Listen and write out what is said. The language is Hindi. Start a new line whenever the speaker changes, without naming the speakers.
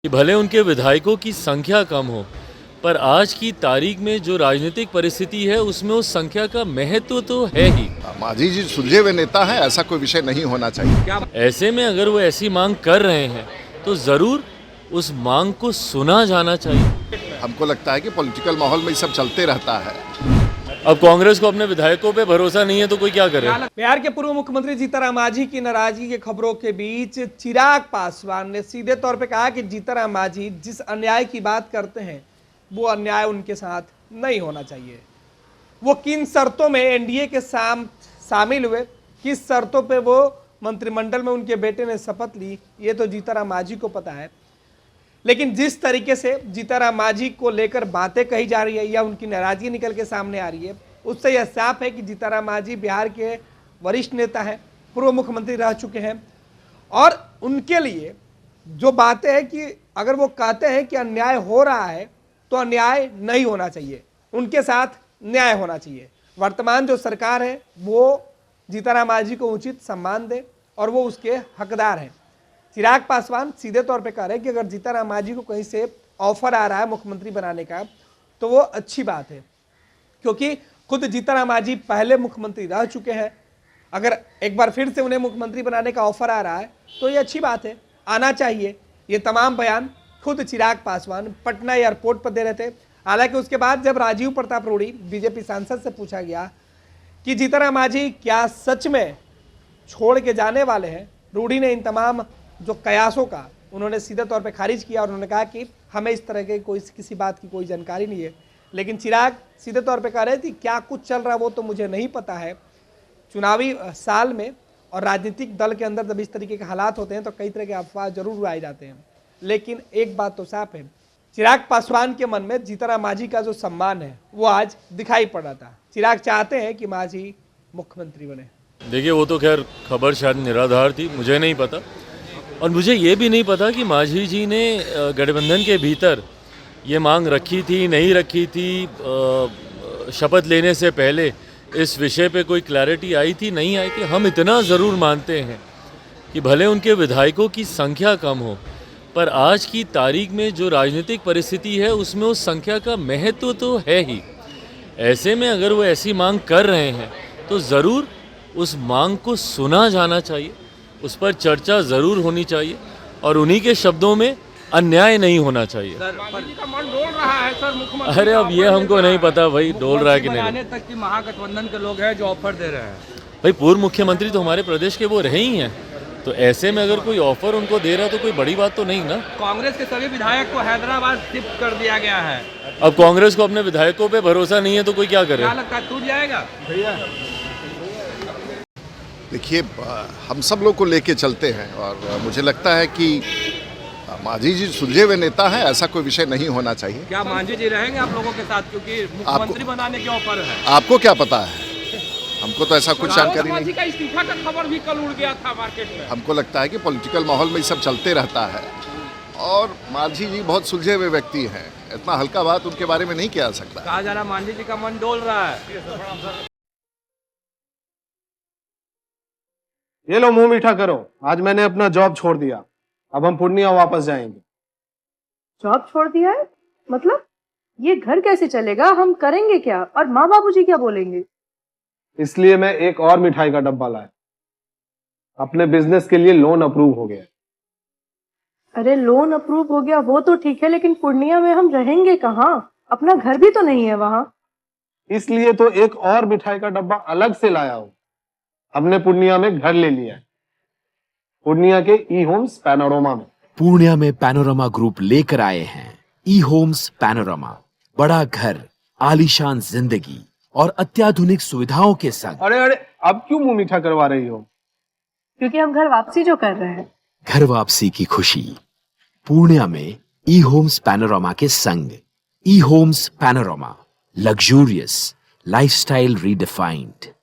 कि भले उनके विधायकों की संख्या कम हो, पर आज की तारीख में जो राजनीतिक परिस्थिति है उसमें उस संख्या का महत्व तो है ही।
मांझी जी सुलझे हुए नेता हैं, ऐसा कोई विषय नहीं होना चाहिए।
ऐसे में अगर वो ऐसी मांग कर रहे हैं तो जरूर उस मांग को सुना जाना चाहिए।
हमको लगता है कि पॉलिटिकल माहौल में ये सब चलते रहता है।
अब कांग्रेस को अपने विधायकों पे भरोसा नहीं है तो कोई क्या करे।
बिहार के पूर्व मुख्यमंत्री जीतनराम मांझी की नाराजगी के खबरों के बीच चिराग पासवान ने सीधे तौर पे कहा कि जीतनराम मांझी जिस अन्याय की बात करते हैं वो अन्याय उनके साथ नहीं होना चाहिए। वो किन शर्तों में एनडीए के शामिल हुए, किस शर्तों पे वो मंत्रिमंडल में उनके बेटे ने शपथ ली, ये तो जीतनराम मांझी को पता है। लेकिन जिस तरीके से जीतनराम मांझी को लेकर बातें कही जा रही है या उनकी नाराजगी निकल के सामने आ रही है, उससे यह साफ है कि जीतनराम मांझी बिहार के वरिष्ठ नेता हैं, पूर्व मुख्यमंत्री रह चुके हैं और उनके लिए जो बातें हैं कि अगर वो कहते हैं कि अन्याय हो रहा है तो अन्याय नहीं होना चाहिए, उनके साथ न्याय होना चाहिए। वर्तमान जो सरकार है वो जीतनराम मांझी को उचित सम्मान दे और वो उसके हकदार हैं। चिराग पासवान सीधे तौर पे कह रहे हैं कि अगर जीतनराम मांझी को कहीं से ऑफर आ रहा है मुख्यमंत्री बनाने का तो वो अच्छी बात है, क्योंकि खुद जीतनराम मांझी पहले मुख्यमंत्री रह चुके हैं। अगर एक बार फिर से उन्हें मुख्यमंत्री बनाने का ऑफर आ रहा है तो ये अच्छी बात है, आना चाहिए। ये तमाम बयान खुद चिराग पासवान पटना एयरपोर्ट पर दे रहे थे। हालांकि उसके बाद जब राजीव प्रताप रूडी बीजेपी सांसद से पूछा गया कि जीतनराम मांझी क्या सच में छोड़ के जाने वाले हैं, रूडी ने इन तमाम जो कयासों का उन्होंने सीधे तौर पे खारिज किया और उन्होंने कहा कि हमें इस तरह के किसी बात की कोई जानकारी नहीं है। लेकिन चिराग सीधे तौर पे कह रहे थे क्या कुछ चल रहा है वो तो मुझे नहीं पता है। चुनावी साल में और राजनीतिक दल के अंदर जब इस तरीके के हालात होते हैं तो कई तरह के अफवाह जरूर उड़ाए जाते हैं, लेकिन एक बात तो साफ है, चिराग पासवान के मन में जीतनराम मांझी का जो सम्मान है वो आज दिखाई पड़ रहा था। चिराग चाहते हैं कि मांझी मुख्यमंत्री बने।
देखिए वो तो खैर खबर शायद निराधार थी, मुझे नहीं पता। और मुझे ये भी नहीं पता कि मांझी जी ने गठबंधन के भीतर ये मांग रखी थी नहीं रखी थी। शपथ लेने से पहले इस विषय पे कोई क्लैरिटी आई थी नहीं आई थी। हम इतना ज़रूर मानते हैं कि भले उनके विधायकों की संख्या कम हो, पर आज की तारीख में जो राजनीतिक परिस्थिति है उसमें उस संख्या का महत्व तो है ही। ऐसे में अगर वो ऐसी मांग कर रहे हैं तो ज़रूर उस मांग को सुना जाना चाहिए, उस पर चर्चा ज़रूर होनी चाहिए और उन्हीं के शब्दों में अन्याय नहीं होना चाहिए।
का मन डोल रहा है सर, मुख्यमंत्री।
अरे अब ये हमको नहीं पता भाई डोल रहा है कि नहीं।
बनाने तक की महागठबंधन के लोग हैं जो ऑफर दे रहे हैं।
भाई पूर्व मुख्यमंत्री तो हमारे प्रदेश के वो रहे ही हैं, तो ऐसे में अगर कोई ऑफर उनको दे रहा है तो कोई बड़ी बात तो नहीं ना।
कांग्रेस के सभी विधायक को हैदराबाद शिफ्ट कर दिया गया है।
अब कांग्रेस को अपने विधायकों पे भरोसा नहीं है तो कोई क्या करे।
क्या लगता है टूट जाएगा भैया?
देखिए, हम सब लोग को लेके चलते हैं और मुझे लगता है कि मांझी जी सुलझे हुए नेता हैं, ऐसा कोई विषय नहीं होना चाहिए।
क्या मांझी जी रहेंगे आप लोगों के साथ, क्योंकि मुख्यमंत्री बनाने के ऑफर है?
आपको क्या पता है? हमको तो ऐसा कुछ जानकारी
मांझी
नहीं।
का इस्तीफा का खबर भी कल उड़ गया था मार्केट में।
हमको लगता है कि पॉलिटिकल माहौल में ये सब चलते रहता है और मांझी जी बहुत सुलझे हुए व्यक्ति हैं, इतना हल्का बात उनके बारे में नहीं किया जा सकता।
कहा जा रहा मांझी जी का मन डोल रहा है।
ये लो मुंह मीठा करो, आज मैंने अपना जॉब छोड़ दिया, अब हम पूर्णिया वापस जाएंगे।
जॉब छोड़ दिया है? मतलब ये घर कैसे चलेगा, हम करेंगे क्या और माँ बाबूजी क्या बोलेंगे?
इसलिए मैं एक और मिठाई का डब्बा लाया, अपने बिजनेस के लिए लोन अप्रूव हो गया।
अरे लोन अप्रूव हो गया वो तो ठीक है, लेकिन पूर्णिया में हम रहेंगे कहाँ? अपना घर भी तो नहीं है वहाँ।
इसलिए तो एक और मिठाई का डब्बा अलग से लाया हूँ। हमने पूर्णिया में घर ले लिया है, पूर्णिया के ई होम्स पैनोरमा में।
पूर्णिया में पैनोरमा ग्रुप लेकर आए हैं ई होम्स पैनोरमा। बड़ा घर, आलीशान जिंदगी और अत्याधुनिक सुविधाओं के संग।
अरे अब क्यों मुंह मीठा करवा रही हो?
क्योंकि हम घर वापसी जो कर रहे हैं।
घर वापसी की खुशी पूर्णिया में ई होम्स पैनोरमा के संग। E homes panorama, luxurious lifestyle redefined.